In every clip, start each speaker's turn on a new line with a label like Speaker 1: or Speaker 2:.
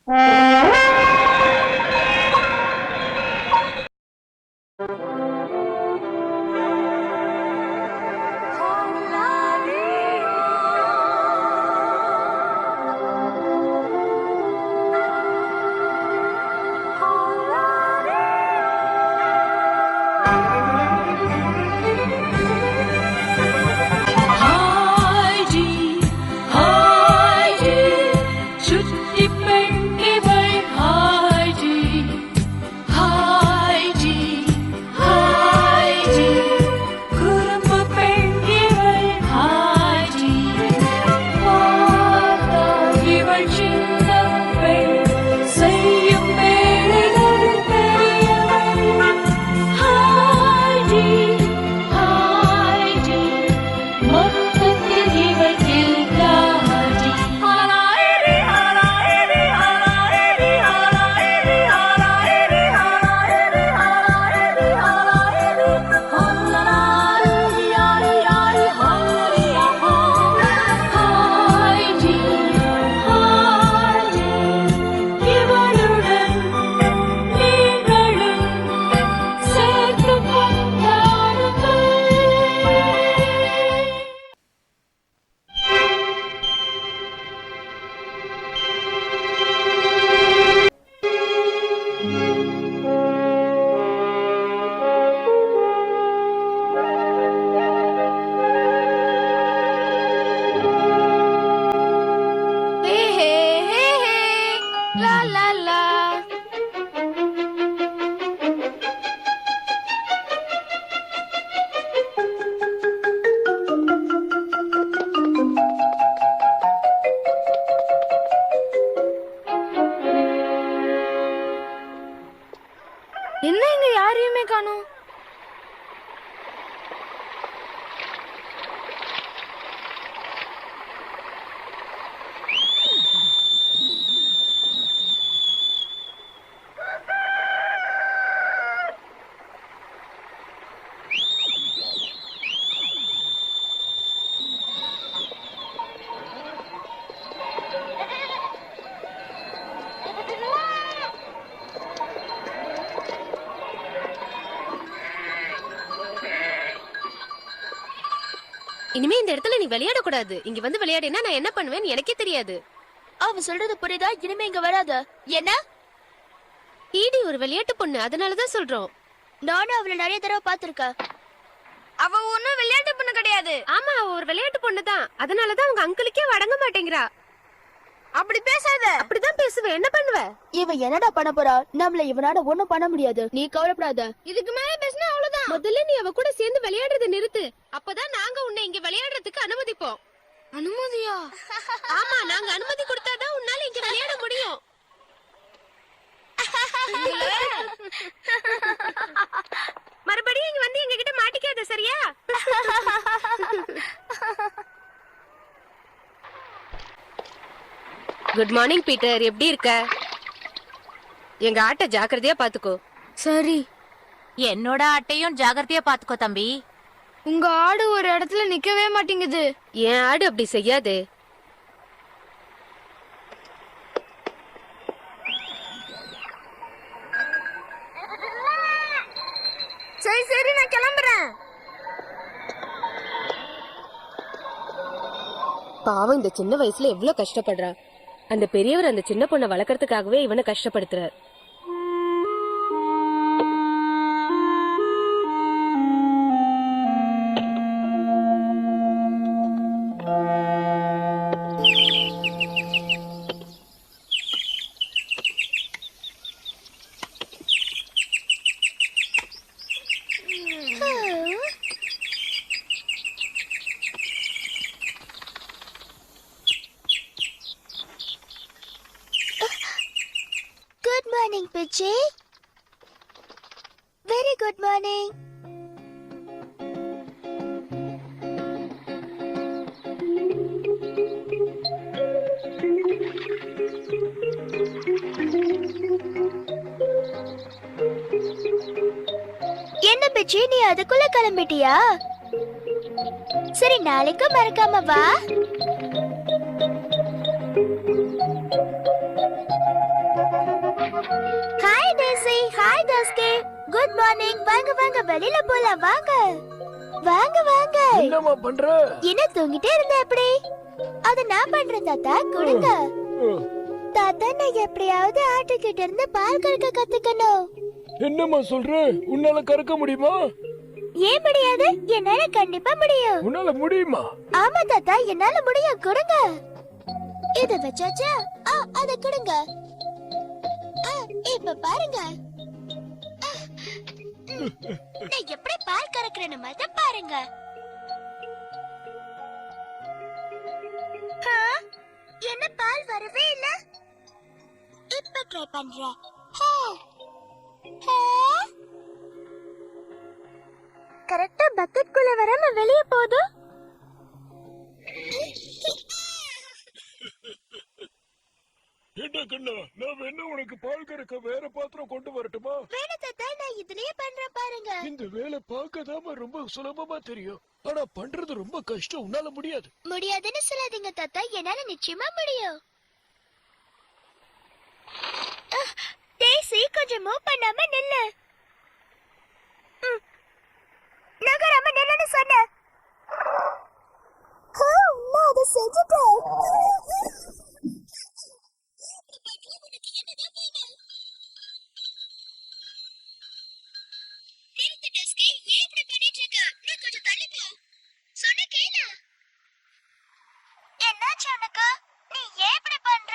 Speaker 1: என்ன இங்க யாரையுமே காணோம்?
Speaker 2: இனிமே இந்த இடத்துல நீ விளையாட கூடாது. இங்க வந்து விளையாடினா நான் என்ன பண்ணுவேன்னு எனக்கே தெரியாது.
Speaker 1: அவ சொல்றது புரியுதா? இனிமே இங்க வராத. என்ன?
Speaker 2: ஈடி ஒரு விளையாட்டு பொண்ணு, அதனாலதான் சொல்றோம்.
Speaker 1: நானும் அவளை நிறைய தடவை பாத்திருக்கேன். அவ ஒன்னும் விளையாட்டு பொண்ணு கிடையாது.
Speaker 2: ஆமா, அவ ஒரு விளையாட்டு பொண்ணு தான். அதனாலதான் உங்க அங்கிளுக்கே வடங்க மாட்டேங்கிறா.
Speaker 1: அப்படி பேசாத.
Speaker 2: அப்படிதான் பேசுவேன். என்ன பண்ணுவ?
Speaker 1: இவ என்னடா பண்ண போறா? நம்மள இவனால ஒண்ணும் பண்ண முடியாது. நீ கவலைப்படாத. இதுக்கு மேல பேசினா அவ்வளவுதான்.
Speaker 2: முதல்ல நீ அவ கூட சேர்ந்து விளையாடுறத நிறுத்து. அப்பதான் நாங்க உன்னை இங்க விளையாடுறதுக்கு அனுமதிப்போம்.
Speaker 1: அனுமதியா?
Speaker 2: ஆமா, நாங்க அனுமதி கொடுத்தாதான் உன்னால இங்க விளையாட முடியும். மறுபடியும் இங்க வந்து எங்க கிட்ட மாட்டிக்காத, சரியா? குட் மார்னிங் பீட்டர், எப்படி இருக்க? எங்க ஆட்டை ஜாக்கிரதையா பாத்துக்கோ.
Speaker 1: சரி.
Speaker 3: என்னோட ஆட்டையும் ஜாக்கிரதையா பாத்துக்கோ தம்பி.
Speaker 1: உங்க ஆடு ஒரு இடத்துல நிக்கவே மாட்டேங்குது.
Speaker 2: என் ஆடு அப்படி செய்யாதே.
Speaker 1: சரி சரி, நான் கிளம்புறேன்.
Speaker 2: பாவம், இந்த சின்ன வயசுல எவ்வளவு கஷ்டப்படுறா. அந்த பெரியவர் அந்த சின்ன பொண்ணை வளர்க்கறதுக்காகவே இவனை கஷ்டப்படுத்துறார்.
Speaker 1: Good morning, Pichi. Very good morning. என்ன பிச்சி, நீ அதுக்குள்ள கிளம்பிட்டியா? சரி, நாளைக்கு மறக்காம வா. Good morning. வாங்க வாங்க வெளியில போலாம் வாங்க. வாங்க வாங்க.
Speaker 4: என்னம்மா பண்ற?
Speaker 1: என்ன தூங்கிட்டே இருந்த எப்படி? அத நான் பண்றேன் தாத்தா, கொடுங்க. தாத்தா நான் எப்படியாவது ஆட்டுக்கிட்ட இருந்து பால் கறக்க கத்துக்கணும்.
Speaker 4: என்னம்மா சொல்ற? உன்னால கறக்க முடியுமா?
Speaker 1: ஏன் முடியாது? என்னால கண்டிப்பா முடியும்.
Speaker 4: உன்னால முடியுமா?
Speaker 1: ஆமா தாத்தா என்னால முடியும், கொடுங்க. இத வச்சாச்சா? அத கொடுங்க. இப்ப பாருங்க. நான் எப்படி பால் கறக்குறேன்னு மட்டும் பாருங்க. என்ன பால் வரவே இல்ல. இப்ப ட்ரை பண்றேன். கரெக்டா பக்கெட் குள்ள வராம வெளிய போகுது.
Speaker 4: என்ன கண்ணா, நான் வேணா உனக்கு பால் கறக்க வேற பாத்திரம் கொண்டு வரட்டுமா?
Speaker 1: வேணா தாத்தா நான் இதுலயே பண்றேன் பாருங்க.
Speaker 4: இந்த வேலை பார்க்கதாம ரொம்ப சுலபமா தெரியும், ஆனா பண்றது ரொம்ப கஷ்டம். உன்னால முடியாது.
Speaker 1: முடியாதுன்னு சொல்லாதீங்க தாத்தா, என்னால நிச்சயமா முடியும். டேசி கொஞ்சம் மூவ் பண்ணாம நில்லு. நகராம நில்லுன்னு சொன்னேன். நான் அதை செஞ்சுட்டேன். என்னாச்சு உனக்கு? நீ ஏன் இப்படி பண்ற?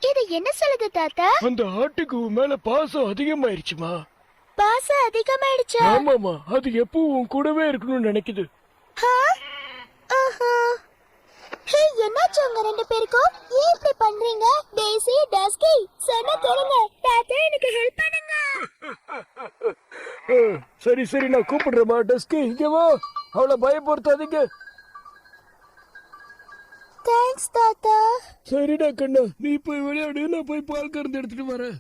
Speaker 1: இது என்ன சொல்லுது தாத்தா?
Speaker 4: அந்த ஆட்டுக்கு உன் மேல பாசம் அதிகமாயிருச்சுமா.
Speaker 1: பாசம் அதிகமாயிடுச்சா?
Speaker 4: ஆமாமா, அது எப்போ உன் கூடவே இருக்கணும்னு நினைக்குது.
Speaker 1: என்னாச்சு உங்க ரெண்டு பேருக்கும்? ஏன் இப்படி பண்றீங்க? டேசி, டஸ்கி சொன்ன கேளுங்க. தாத்தா எனக்கு ஹெல்ப் பண்ணுங்க.
Speaker 4: சரி சரி, நான் கூப்பிடுறேமா. டஸ்கி இங்க வா, அவளை பயப்படுத்தாதீங்க.
Speaker 1: தேங்க்ஸ் தாத்தா.
Speaker 4: சரிடா கண்ணா, நீ போய் விளையாடு, நான் போய் பால் கறந்து எடுத்துட்டு வரேன்.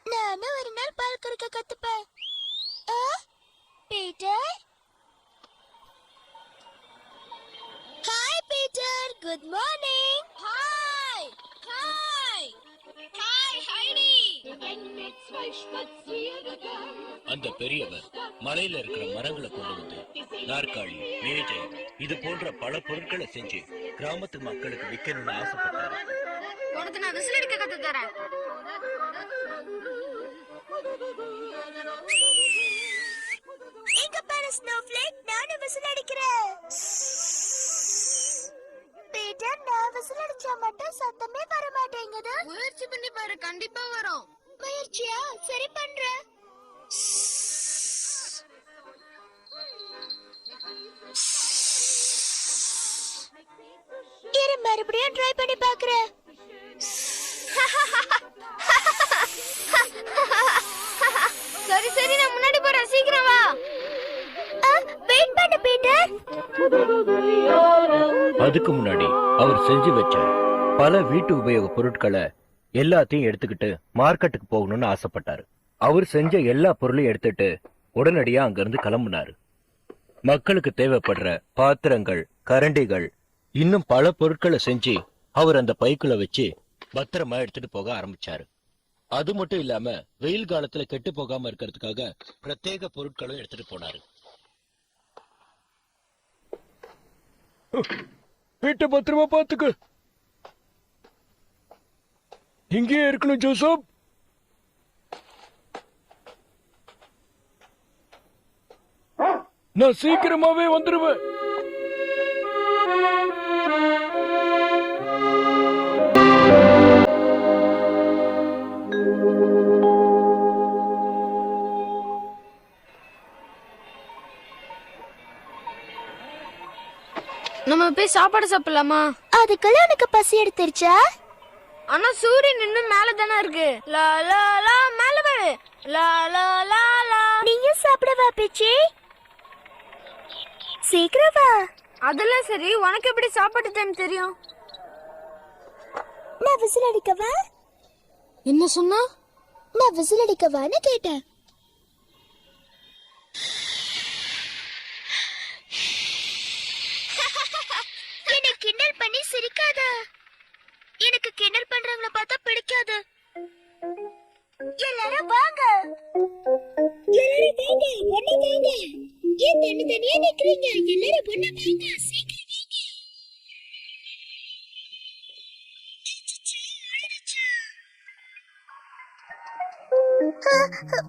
Speaker 1: நானும் ஒரு நாள் பால் கறக்க கத்துப்பேன். Peter. Hi Peter, good morning. Hi hi hi Heidi.
Speaker 5: அந்த பெரியவர் மலையில இருக்கிற மரங்களை கொண்டு வந்து நாற்காலி, மேஜை இது போன்ற பல பொருட்களை செஞ்சு கிராமத்து மக்களுக்கு விற்கணும்னு ஆசைப்பட்டாரு.
Speaker 1: உனக்கு நான் விசில் அடிக்க கத்து தரேன். எங்க பாரு ஸ்னோஃப்ளேக், நானும் விசில் அடிக்கிறேன். பீட்டர், நான் விசில் அடிச்சா மட்டும் சத்தமே வர மாட்டேங்குது. முயற்சி பண்ணி பாரு, கண்டிப்பா வரும். முயற்சியா? சரி பண்றேன். இரு மறுபடியும் ட்ரை பண்ணி பாக்குறேன். சரி சரி, நான் முன்னாடி போறேன், சீக்கிரம் வா. வெயிட் பண்ணு பீட்டர்.
Speaker 5: அதுக்கு முன்னாடி அவர் செஞ்சு வச்ச பல வீட்டு உபயோக பொருட்களை எல்லாத்தையும் எடுத்துக்கிட்டு மார்க்கெட்டுக்கு போகணும்னு ஆசைப்பட்டாரு. அவர் செஞ்ச எல்லா பொருளையும் எடுத்துட்டு உடனடியா அங்கிருந்து கிளம்புனாரு. மக்களுக்கு தேவைப்படுற பாத்திரங்கள், கரண்டிகள், இன்னும் பல பொருட்களை செஞ்சு அவர் அந்த பைக்குள்ள வச்சு பத்திரமா எடுத்துட்டு போக ஆரம்பிச்சாரு. அது மட்டும் இல்லாம வெயில் காலத்துல கெட்டு போகாம இருக்கிறதுக்காக பிரத்யேக பொருட்களும் எடுத்துட்டு போனாரு.
Speaker 4: வீட்டை பத்திரமா பாத்துக்க. இங்கேயே இருக்கணும் ஜோசப். நான் சீக்கிரமாவே வந்துருவேன்.
Speaker 6: நம்ம போய் சாப்பாடு சாப்பிடலாமா?
Speaker 1: அதுக்குள்ள உனக்கு பசி எடுத்துருச்சா?
Speaker 6: ஆனா சூரியன் இன்னும் மேல தானே இருக்கு. லா லா லா, மேல பாரு. லா லா லா லா.
Speaker 1: நீயும் சாப்பிடவா பிச்சி? சீக்கிரம் வா.
Speaker 6: அதெல்லாம் சரி, உனக்கு எப்படி சாப்பாட்டு டைம் தெரியும்?
Speaker 1: நான் விசில் அடிக்கவா?
Speaker 6: என்ன சொன்னா?
Speaker 1: நான் விசில் அடிக்கவான்னு கேட்டேன். கிண்டல் பண்றவங்கள பார்த்தா பிடிக்காது. எல்லாரும் வாங்க, எல்லாரும் வாங்க, ஒண்ணு வாங்க. ஏன் தண்ணி தனியா நிக்கிறீங்க? எல்லாரும் ஒண்ணு வாங்க, சீக்கிரம் வாங்க.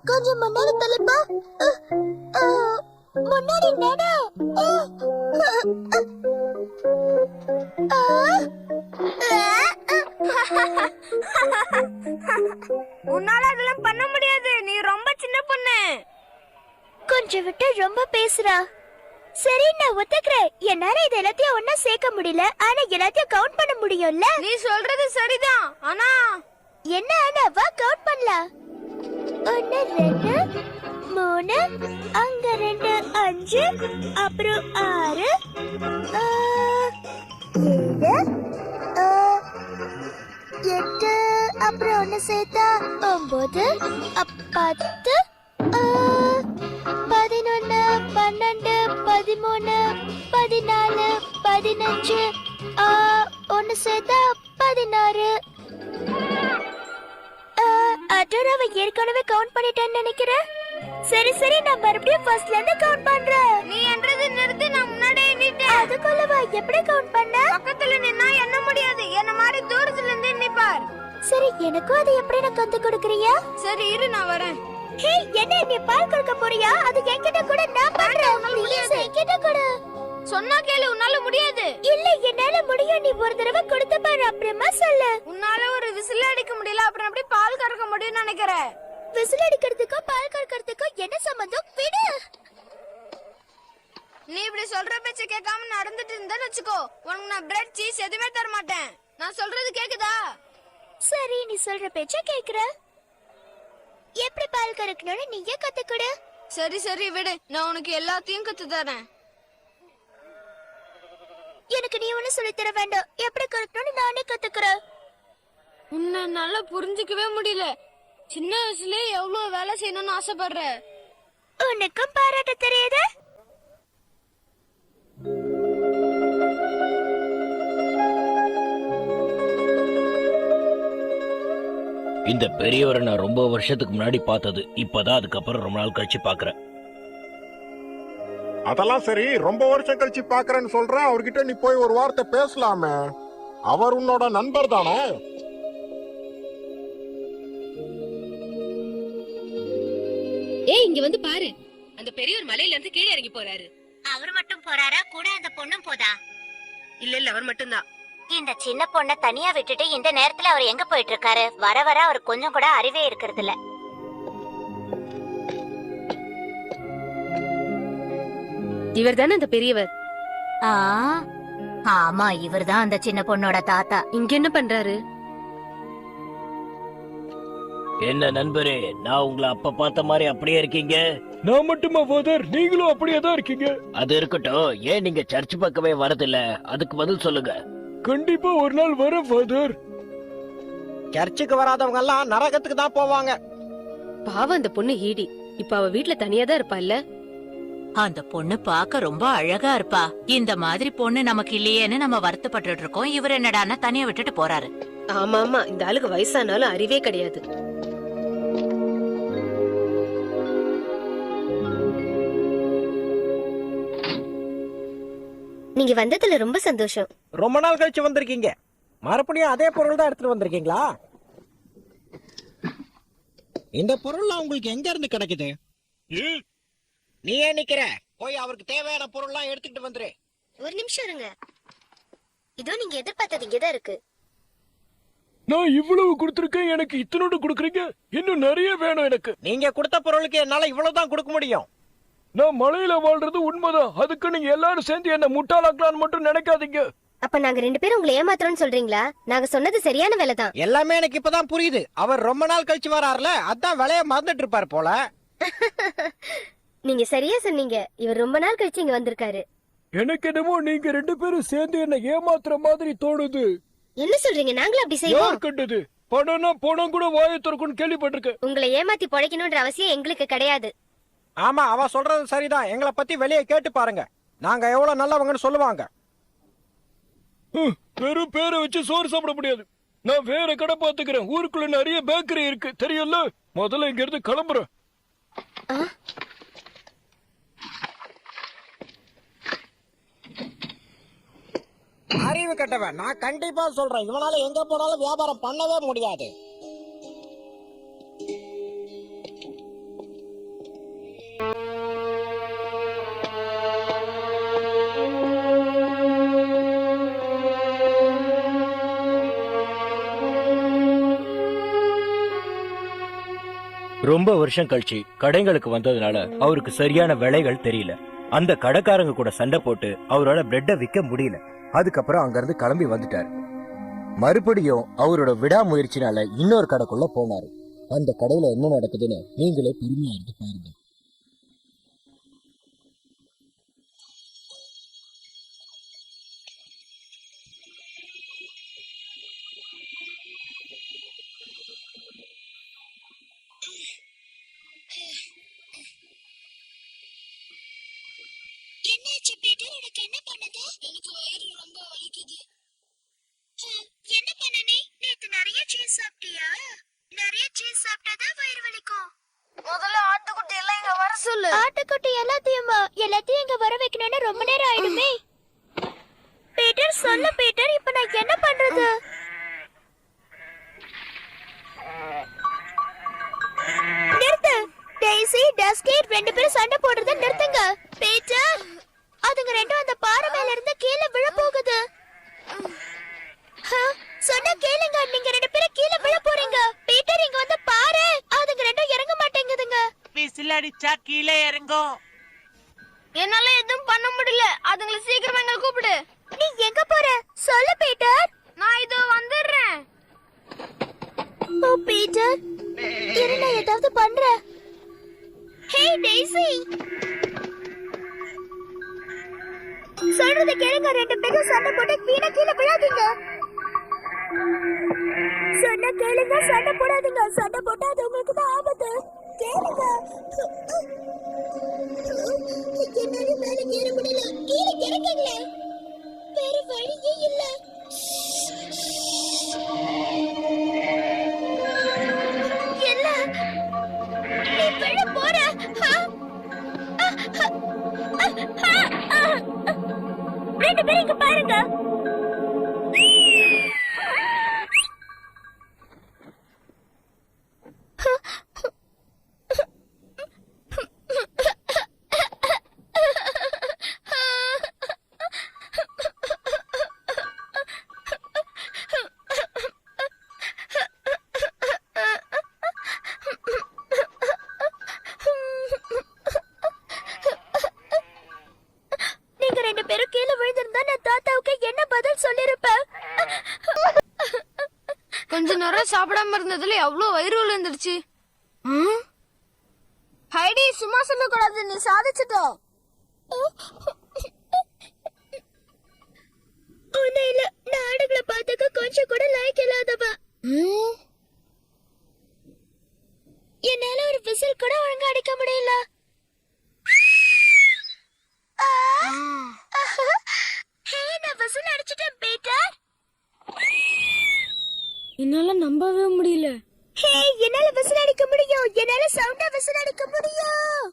Speaker 1: கொஞ்சம் முன்னாடி தள்ளுப்பா. முன்னாடி நட.
Speaker 6: உன்னால அதெல்லாம் பண்ண முடியாது, நீ ரொம்ப சின்ன பொண்ணு.
Speaker 1: கொஞ்சம் விட்டு ரொம்ப பேசுறா. சரி, நான் ஒத்துக்கிறேன். என்னால இது எல்லாத்தையும் ஒன்னா சேர்க்க முடியல, ஆனா எல்லாத்தையும் கவுண்ட் பண்ண முடியும்ல.
Speaker 6: நீ சொல்றது சரிதான், ஆனா
Speaker 1: என்ன ஆனா? வா கவுண்ட் பண்ணலாம். 1 2 3, அங்க 2 5, அப்புறம் 6 7 8, அப்புறம் 1 சேர்த்தா 9, 10 11 12 13 14 15, 1 சேர்த்தா 16. அடராவை ஏற்கனவே கவுண்ட் பண்ணிட்டேன்னு நினைக்கிறேன். சரி சரி, நான் மறுபடியும் ஃபர்ஸ்ட்ல இருந்து கவுண்ட் பண்றேன்.
Speaker 6: நீ என்றது நிறுத்தி, நான் முன்னாடியே எண்ணிட்டேன்.
Speaker 1: அதுக்குள்ளவா எப்படி கவுண்ட் பண்ண?
Speaker 6: பக்கத்துல நின்னா எண்ண முடியாது, என்ன மாதிரி தூரத்துல இருந்து எண்ணிப்பார்.
Speaker 1: சரி, எனக்கும் அது எப்படி நான் கத்து கொடுக்கறியா?
Speaker 6: சரி இரு, நான் வரேன்.
Speaker 1: ஹே, என்ன நீ பால் கொடுக்க போறியா? அது என்கிட்ட கூட, நான் பண்றேன். ப்ளீஸ் என்கிட்ட கூட.
Speaker 6: சொன்னா கேளு, உன்னால முடியாது.
Speaker 1: இல்ல, என்னால முடியும். நீ ஒரு தடவை கொடுத்து பாரு, அப்புறமா சொல்லு.
Speaker 6: உன்னால ஒரு விசில் அடிக்க முடியல, அப்புறம் எப்படி பால் கறக்க முடியும்னு நினைக்கிறேன்?
Speaker 1: விசில் அடிக்கிறதுக்கும் பால் கறக்கிறதுக்கும் என்ன சம்பந்தம்? விடு.
Speaker 6: நீ இப்படி சொல்ற பேச்ச கேட்காம நடந்துட்டு இருந்தேன்னு வச்சுக்கோ, உனக்கு நான் பிரெட் சீஸ் எதுவுமே தர மாட்டேன். நான் சொல்றது கேக்குதா?
Speaker 1: சரி, நீ சொல்ற பேச்ச கேக்குற. எப்படி பால் கறக்கணும்னு நீயே கத்துக்கொடு.
Speaker 6: சரி சரி விடு, நான் உனக்கு எல்லாத்தையும் கத்து தரேன்.
Speaker 1: எனக்கு நீ ஒண்ணு சொல்லி தர வேண்டாம். எப்படி கறக்கணும்னு நானே கத்துக்கிறேன்.
Speaker 6: உன்னை நல்லா புரிஞ்சுக்கவே முடியல. சின்ன வயசுல எவ்வளவு வேலை செய்யணும்னு ஆசைப்படுற.
Speaker 1: உனக்கும் பாராட்ட தெரியுது.
Speaker 5: இந்த பெரியவரை நான் ரொம்ப வருஷத்துக்கு முன்னாடி பார்த்தது. இப்பதான் அதுக்கப்புறம் ரொம்ப நாள் கழிச்சு பாக்குறேன்.
Speaker 7: அதெல்லாம் சரி, ரொம்ப வருஷம் கழிச்சு பாக்குறேன்னு சொல்ற. அவர்கிட்ட நீ போய் ஒரு வார்த்தை பேசலாமே. அவர் உன்னோட நண்பர் தானே?
Speaker 2: ஏய், இங்க வந்து பாரு. அந்த பெரியவர் மலையில இருந்து கீழே இறங்கி போறாரு.
Speaker 3: அவர் மட்டும் போறாரா, கூட அந்த பொண்ணும் போதா?
Speaker 2: இல்ல, அவர் மட்டும்தான்.
Speaker 3: இந்த சின்ன பொண்ண தனியா விட்டுட்டு இந்த நேரத்துல அவர் எங்க போயிட்டு இருக்காரு? வர வர அவர் கொஞ்சம் கூட அறிவே இருக்கிறது இல்ல.
Speaker 2: இவர் தானே அந்த பெரியவர்?
Speaker 3: ஆமா, இவர்தான் அந்த சின்ன பொண்ணோட தாத்தா.
Speaker 2: இங்க என்ன பண்றாரு?
Speaker 5: என்ன நண்பரே, நான் உங்களை அப்ப பார்த்த மாதிரி அப்படியே இருக்கீங்க.
Speaker 4: நான் மட்டுமா ஃபாதர்? நீங்களும் அப்படியே தான் இருக்கீங்க.
Speaker 5: அது இருக்கட்டும், ஏன் நீங்க சர்ச் பக்கமே வரதில்ல? அதுக்கு பதில் சொல்லுங்க.
Speaker 4: கண்டிப்பா ஒரு நாள் வர ஃபாதர்.
Speaker 8: சர்ச்சுக்கு வராதவங்க எல்லாம் நரகத்துக்கு தான் போவாங்க.
Speaker 2: பாவம் அந்த பொண்ணு ஈடி. இப்ப அவ வீட்ல தனியா தான் இருப்பாள்ல.
Speaker 3: அந்த பொண்ணு பாக்க ரொம்ப அழகா இருப்பா. இந்த மாதிரி பொண்ணு நமக்கு இல்லையேன்னு நம்ம வருத்தப்பட்டு இருக்கோம். இவர் என்னடான்னா தனியா விட்டுட்டு போறாரு.
Speaker 2: ஆமா ஆமா, இந்த ஆளுக்கு வயசானாலும் அறிவே கிடையாது.
Speaker 1: நீங்க வந்ததுல ரொம்ப சந்தோஷம்.
Speaker 8: ரொம்ப நாள் கழிச்சு வந்திருக்கீங்க. மறுபடியும் அதே பொருள் தான் எடுத்துட்டு வந்திருக்கீங்களா? இந்த பொருள்லாம் உங்களுக்கு எங்க இருந்து கிடைக்குது? நீ ஏன் நிக்கிற? போய் அவருக்கு தேவையான பொருள்லாம் எடுத்துட்டு வந்துரு.
Speaker 1: ஒரு நிமிஷம் இருங்க. இதோ நீங்க எதிர்பார்த்தது இங்கதான் இருக்கு.
Speaker 4: நான் இவ்வளவு கொடுத்திருக்கேன், எனக்கு இத்தனோடு கொடுக்குறீங்க? இன்னும் நிறைய வேணும் எனக்கு.
Speaker 8: நீங்க கொடுத்த பொருளுக்கு என்னால இவ்வளவுதான் கொடுக்க முடியும்.
Speaker 4: நான் மலையில வாழ்றது உண்மைதான். அதுக்கு நீங்க எல்லாரும் சேர்ந்து என்ன முட்டாளாக்கலான்னு மட்டும் நினைக்காதீங்க.
Speaker 1: அப்ப நாங்க 2 பேரும் உங்களை ஏமாத்துறோம்னு சொல்றீங்களா? நாங்க சொன்னது சரியான வேலை தான்.
Speaker 8: எல்லாமே எனக்கு இப்பதான் புரியுது. அவர் ரொம்ப நாள் கழிச்சு வராருல, அதான் விலைய மறந்துட்டு இருப்பாரு போல.
Speaker 1: நீங்க சரியா சொன்னீங்க. இவர் ரொம்ப நாள் கழிச்சு இங்க வந்திருக்காரு.
Speaker 4: எனக்கு என்னமோ நீங்க 2 பேரும் சேர்ந்து என்ன ஏமாத்துற மாதிரி தோணுது.
Speaker 1: என்ன சொல்றீங்க? நாங்களும் அப்படி செய்வோம்.
Speaker 4: யார் கண்டது? பணம்னா பணம் கூட வாயை திறக்கும்னு கேள்விப்பட்டிருக்கேன்.
Speaker 1: உங்களை ஏமாத்தி பொழைக்கணும்ன்ற அவசியம் எங்களுக்கு கிடையாது.
Speaker 8: ஆமா, அவ சொல்றது சரிதான். எங்களை பத்தி வெளியே கேட்டு பாருங்க. நாங்க எவ்வளவு நல்லவங்கன்னு சொல்லுவாங்க.
Speaker 4: வெறும் பேரை வச்சு சோறு சாப்பிட முடியாது. நான் வேற கடை பாத்துக்கிறேன். ஊருக்குள்ள நிறைய பேக்கரி இருக்கு தெரியல. முதல்ல இங்க இருந்து கிளம்புறேன்.
Speaker 8: அறிவு கட்டவன், நான் கண்டிப்பா சொல்றேன், இவனால எங்க போனாலும் வியாபாரம் பண்ணவே முடியாது.
Speaker 5: ரொம்ப வருஷம் கழிச்சு கடைங்களுக்கு வந்ததுனால அவருக்கு சரியான விலைகள் தெரியல. அந்த கடைக்காரங்க கூட சண்டை போட்டு அவரோட பிரெட்டை விற்க முடியல. அதுக்கப்புறம் அங்கிருந்து கிளம்பி வந்துட்டாரு. மறுபடியும் அவரோட விடாமுயற்சினால இன்னொரு கடைக்குள்ள போனாரு. அந்த கடையில என்ன நடக்குதுன்னு நீங்களே பொறுமையா இருந்து பாருங்க.
Speaker 1: என்னாச்சு பீட்டர், உனக்கு என்ன பண்ணுது? எனக்கு வயிறு ரொம்ப வலிக்குது. என்ன பண்ண நீ? நேத்து நிறைய சீஸ் சாப்பிட்டியா? நிறைய சீஸ் சாப்பிட்டாதான் வயிறு வலிக்கும்.
Speaker 6: முதல்ல ஆட்டுக்குட்டி எல்லாம் இங்க வர சொல்லு.
Speaker 1: ஆட்டுக்குட்டி எல்லாத்தையும் இங்க வர வைக்கணும்னு ரொம்ப நேரம் ஆயிடுமே. பீட்டர் சொல்லு பீட்டர், இப்ப நான் என்ன பண்றது? நிறுத்து. டெய்சி, டஸ்கி ரெண்டு பேரும் சண்டை போடுறத நிறுத்துங்க. பீட்டர், அதுங்க ரெண்டும் அந்த பாறை மேல இருந்து கீழே விழ போகுது. சொன்னா கேளுங்க, நீங்க ரெண்டு பேரும் கீழே விழ போறீங்க. பீட்டர் இங்க வந்து பாரு, அதுங்க ரெண்டும் இறங்க மாட்டேங்குதுங்க.
Speaker 3: விசில் அடிச்சா கீழே இறங்கும்.
Speaker 6: என்னால எதுவும் பண்ண முடியல. அதுங்களை சீக்கிரமா எங்க கூப்பிடு.
Speaker 1: நீ எங்க போற? சொல்லு பீட்டர்.
Speaker 6: நான் இதோ வந்துடுறேன்.
Speaker 1: ஓ பீட்டர், இரு நான் ஏதாவது பண்றேன். ஹே டெய்சி, சொல்றத கேளுங்க. ரெண்டு பேரும் சண்டை போட்டு வீணா கீழே விழாதீங்க. சொன்ன கேளுங்க, சண்டை போடாதீங்க. சண்டை போட்டா அது உங்களுக்கு தான் ஆபத்து. கேளுங்க. என்னால மேல ஏற முடியல. கீழே இறங்குங்கள. வேற வழியே இல்ல. இல்ல, நீ விழ போற. ரெண்டு பேரும் இங்க பாருங்க. நீங்க ரெண்டு பேரும் கீழே விழுந்திருந்தா நான் தாத்தாவுக்கு என்ன பதில் சொல்லிருப்பேன்?
Speaker 6: கொஞ்ச நேரம் சாப்பிடாம இருந்ததுல எவ்வளவு வயிறு விழுந்துருச்சு. ஹைடி, சும்மா சொல்லக்கூடாது, நீ சாதிச்சுட்ட.
Speaker 1: ஒன்னும் இல்ல, நான் ஆடுகளை பார்த்துக்க கொஞ்சம் கூட லைக் இல்லாதவ. என்னால ஒரு விசில் கூட ஒழுங்கா அடிக்க முடியல. நான் விசில் அடிச்சிட்டேன் பீட்டர்.
Speaker 6: என்னால நம்பவே முடியல.
Speaker 1: ஹே, என்னால விசில் அடிக்க முடியும். என்னால சவுண்டா விசில் அடிக்க முடியும்.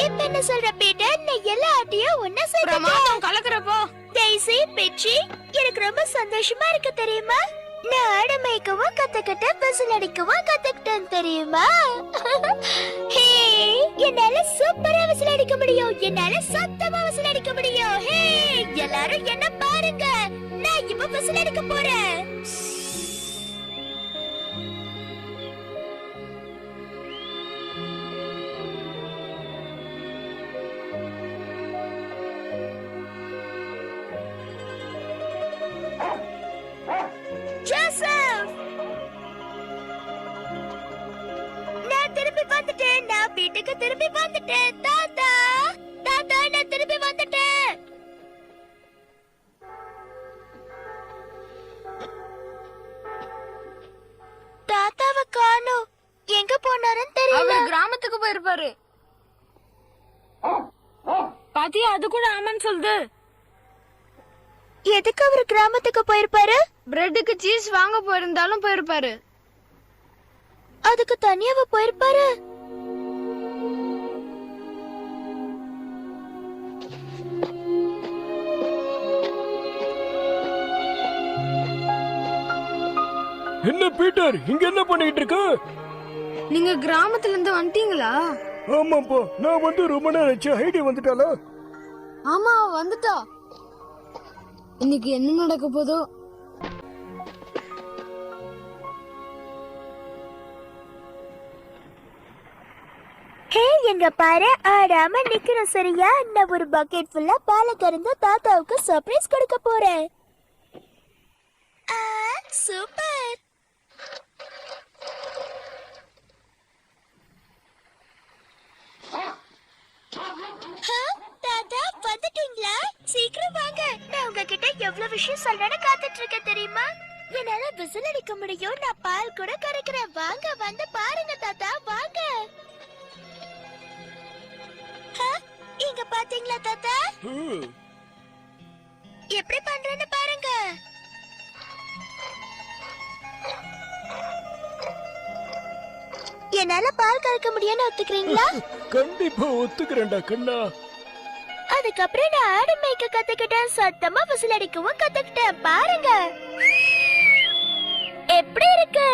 Speaker 1: இப்ப என்ன சொல்ற பீட்டர்? நான் எல்லா ஆட்டையும் ஒன்னா சேர்த்துட்டேன்.
Speaker 6: பிரமாதம், கலக்குறப்போ.
Speaker 1: டெய்சி, பிச்சி, எனக்கு ரொம்ப சந்தோஷமா இருக்கு தெரியுமா? நான் ஆடு மேய்க்கவும் கத்துக்கிட்டேன், விசில் அடிக்கவும் கத்துக்கிட்டேன் தெரியுமா? ஹே, என்னால சூப்பரா விசில் அடிக்க முடியும். என்னால சத்தமா விசில் அடிக்க முடியும். ஹே, எல்லாரும் என்ன பாருங்க, நான் இப்ப விசில் அடிக்க போறேன். ஜோசப், நான் திரும்பி வந்துட்டேன். வீட்டுக்கு திரும்பி வந்துட்டேன் தாத்தா. தாத்தா, நான் திரும்பி வந்துட்டேன். தாத்தாவை காணோம். எங்க போனாருன்னு தெரியல.
Speaker 6: அவர் கிராமத்துக்கு போயிருப்பாரு. பாத்தியா, அது கூட ஆமான்னு சொல்லுது.
Speaker 1: எதுக்கு அவர் கிராமத்துக்கு போயிருப்பாரு?
Speaker 6: பிரெட்டுக்கு சீஸ் வாங்க போயிருந்தாலும் போயிருப்பாரு.
Speaker 1: அதுக்கு தனியாவ போயிருப்பாரு?
Speaker 4: என்ன பீட்டர், இங்க என்ன பண்ணிட்டு இருக்க?
Speaker 6: நீங்க கிராமத்துல இருந்து வந்துட்டீங்களா?
Speaker 4: ஆமாப்பா, நான் வந்து ரொம்ப நேரம் ஆச்சு. ஹைடி வந்துட்டாளா?
Speaker 6: ஆமா, வந்துட்டா. இன்னைக்கு என்ன நடக்க போதோ.
Speaker 1: ஹே, எங்க பாரு, ஆடாம நிக்கிறோம் சரியா? நான் ஒரு பக்கெட் ஃபுல்லா பாலை கறந்து தாத்தாவுக்கு சர்ப்ரைஸ் கொடுக்க போறேன். சூப்பர். தாத்தா, வந்துட்டீங்களா? சீக்கிரம் வாங்க. நான் உங்ககிட்ட எவ்வளவு விஷயம் சொல்லணும்னு காத்துட்டு இருக்கேன் தெரியுமா? என்னால விசில் அடிக்க முடியும். நான் பால் கூட கறக்கிறேன். வாங்க, வந்து பாருங்க தாத்தா, வாங்க. இங்க பாத்தீங்களா தாத்தா? எப்படி பண்றேன்னு பாருங்க. என்னால பால் கறக்க முடியும்னு ஒத்துக்கிறீங்களா?
Speaker 4: கண்டிப்பா ஒத்துக்கிறேன்டா கண்ணா.
Speaker 1: அதுக்கப்புறம் நான் ஆடு மேய்க்க கத்துக்கிட்டேன். சத்தமா விசில் அடிக்கவும் கத்துக்கிட்டேன். பாருங்க எப்படி இருக்கு.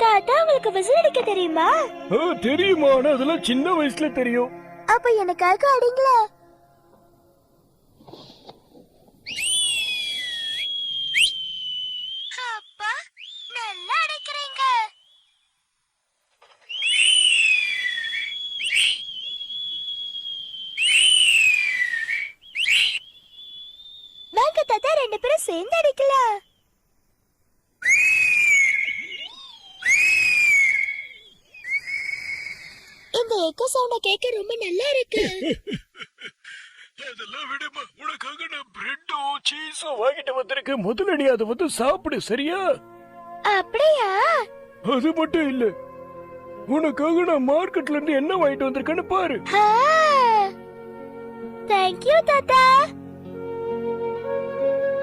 Speaker 1: தாத்தா, உங்களுக்கு விசில் அடிக்க தெரியுமா?
Speaker 4: தெரியுமா? ஆனா அதெல்லாம் சின்ன வயசுல தெரியும்.
Speaker 1: அப்ப எனக்காக அடிங்களா? அப்பா, நல்லா அடிக்கிறீங்க. வாங்க தாத்தா, ரெண்டு பேரும் சேர்ந்து அடிக்கலாம். இந்த எக்கோ சவுண்ட கேட்க ரொம்ப நல்லா இருக்கு.
Speaker 4: அதெல்லாம் விடுமா, உனக்காக நான் பிரெட்டும் சீஸும் வாங்கிட்டு வந்திருக்கேன். முதல்ல நீ அதை வந்து சாப்பிடு, சரியா?
Speaker 1: அப்படியா?
Speaker 4: அது மட்டும் இல்ல, உனக்காக நான் மார்க்கெட்ல இருந்து என்ன வாங்கிட்டு வந்திருக்கேன்னு பாரு.
Speaker 1: தேங்க்யூ தாத்தா.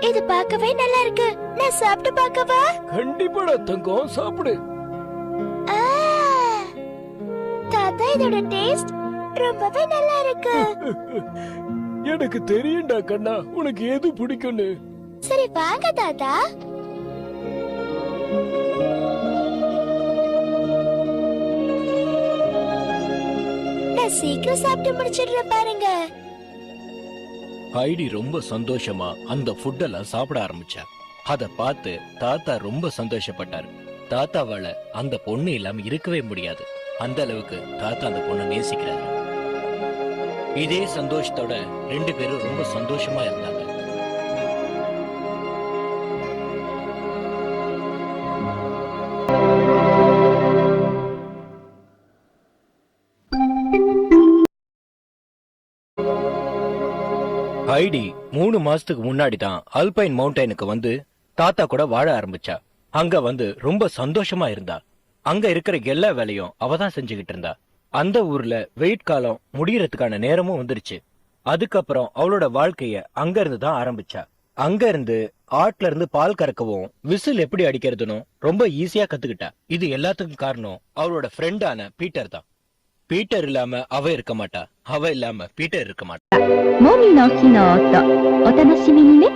Speaker 1: இது பார்க்கவே நல்லா இருக்கு. நான் சாப்பிட்டு பார்க்கவா?
Speaker 4: கண்டிப்பாடா தங்கம், சாப்பிடு.
Speaker 1: தாத்தா, இதோட டேஸ்ட் ரொம்பவே நல்லா இருக்கு.
Speaker 4: எனக்கு தெரியும்டா கண்ணா, உனக்கு எது பிடிக்கும்னு.
Speaker 1: சரி வாங்க தாத்தா. நான் சீக்கிரம் சாப்பிட்டு முடிச்சிடுறேன் பாருங்க.
Speaker 5: ஹைடி ரொம்ப சந்தோஷமா அந்த ஃபுட்டெல்லாம் சாப்பிட ஆரம்பிச்சா. அத பார்த்து தாத்தா ரொம்ப சந்தோஷப்பட்டாரு. தாத்தாவால அந்த பொண்ணு இல்லாம இருக்கவே முடியாது. அந்த அளவுக்கு தாத்தா அந்த பொண்ணை நேசிக்கிறாரு. இதே சந்தோஷத்தோட ரெண்டு பேரும் ரொம்ப சந்தோஷமா இருந்தாங்க. ஹைடி 3 மாசத்துக்கு முன்னாடி தான் அல்பைன் மவுண்டைனுக்கு வந்து தாத்தா கூட வாழ ஆரம்பிச்சா. அங்க வந்து ரொம்ப சந்தோஷமா இருந்தா. அங்க இருக்கிற எல்லா வேலையும் அவ தான் செஞ்சுக்கிட்டு இருந்தா. அந்த ஊர்ல வெயிட் காலம் முடியறதுக்கான நேரமும் வந்துருச்சு. அதுக்கப்புறம் அவளோட வாழ்க்கைய அங்க இருந்து தான் ஆரம்பிச்சா. அங்க இருந்து ஆட்ல இருந்து பால் கறக்கவும் விசில் எப்படி அடிக்கிறதுன்னு ரொம்ப ஈஸியா கத்துக்கிட்டா. இது எல்லாத்துக்கும் காரணம் அவளோட ஃப்ரெண்டான பீட்டர் தான். பீட்டர் இல்லாம அவ இருக்க மாட்டா, அவ இல்லாம பீட்டர் இருக்க மாட்டா.
Speaker 9: もみの木の音、お楽しみにね。